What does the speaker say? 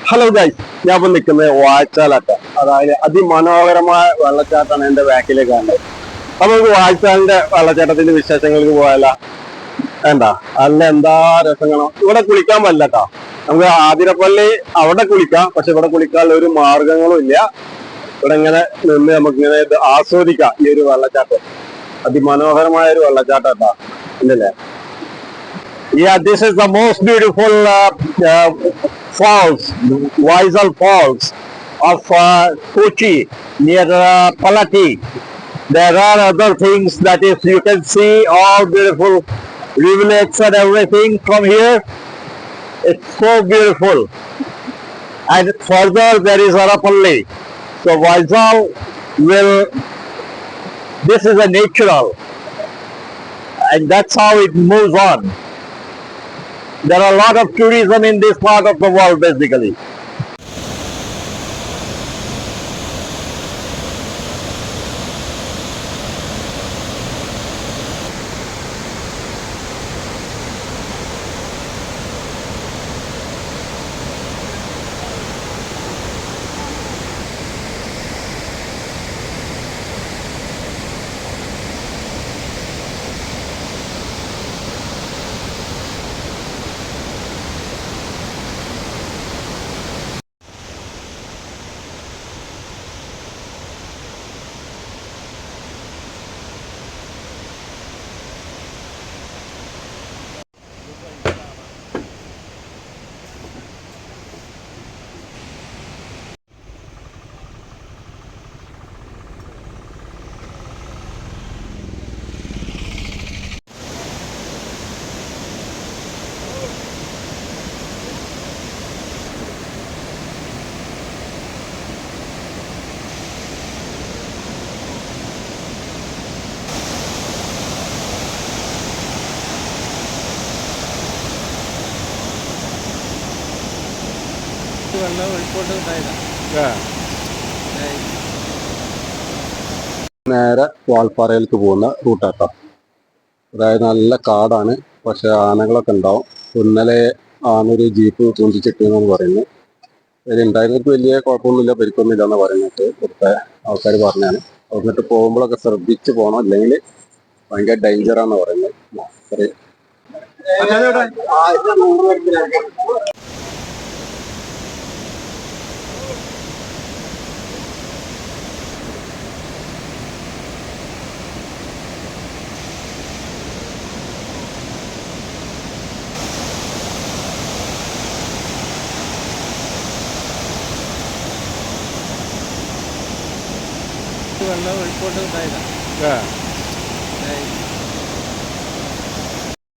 Hello guys, ഞാൻ ഇപ്പൊ നിൽക്കുന്നത് വാഴച്ചാലാട്ട. അതായത് അതിമനോഹരമായ വെള്ളച്ചാട്ടമാണ് എന്റെ ബാക്കിലേക്ക് കാണുന്നത്. അപ്പൊ നമുക്ക് വാഴച്ചാലിന്റെ വെള്ളച്ചാട്ടത്തിന്റെ വിശേഷങ്ങൾക്ക് പോയാലോ? വേണ്ട, അല്ല എന്താ രസങ്ങളോ. ഇവിടെ കുളിക്കാൻ പറ്റില്ലട്ടോ. നമുക്ക് ആതിരപ്പള്ളി അവിടെ കുളിക്കാം, പക്ഷെ ഇവിടെ കുളിക്കാനുള്ള ഒരു മാർഗങ്ങളും ഇല്ല. ഇവിടെ ഇങ്ങനെ നിന്ന് നമുക്ക് ഇങ്ങനെ ഇത് ആസ്വദിക്കാം ഈ ഒരു വെള്ളച്ചാട്ടം. അതിമനോഹരമായ ഒരു വെള്ളച്ചാട്ടം കേട്ടോ, ഉണ്ടല്ലേ? Yeah, this is the most beautiful falls, Vaisal Falls of Kochi near Palati. There are other things that is you can see all beautiful rivulets and everything from here. It's so beautiful. And further there is Arapalli. So Vaisal will, this is a natural, and that's how it moves on. There are a lot of tourism in this part of the world basically. നേരെ വാൾപ്പാറയിലേക്ക് പോകുന്ന റൂട്ടാട്ടോ. അതായത് നല്ല കാടാണ്, പക്ഷെ ആനകളൊക്കെ ഉണ്ടാവും. ഇന്നലെ ആനൊരു jeep തുഞ്ചിച്ചിട്ട് എന്നാണ് പറയുന്നത്. ഉണ്ടായിരുന്നിട്ട് വലിയ കുഴപ്പമൊന്നുമില്ല, പരിക്കൊന്നുമില്ല എന്നാണ് പറയുന്നത് ഇവിടുത്തെ ആൾക്കാർ പറഞ്ഞാണ്. എന്നിട്ട് പോകുമ്പോഴൊക്കെ ശ്രദ്ധിച്ച് പോകണം, അല്ലെങ്കിൽ ഭയങ്കര ഡേഞ്ചറാന്ന് പറയുന്നത്. വെള്ളം ഒഴിപ്പോട്ട് ഉണ്ടായതാണ്.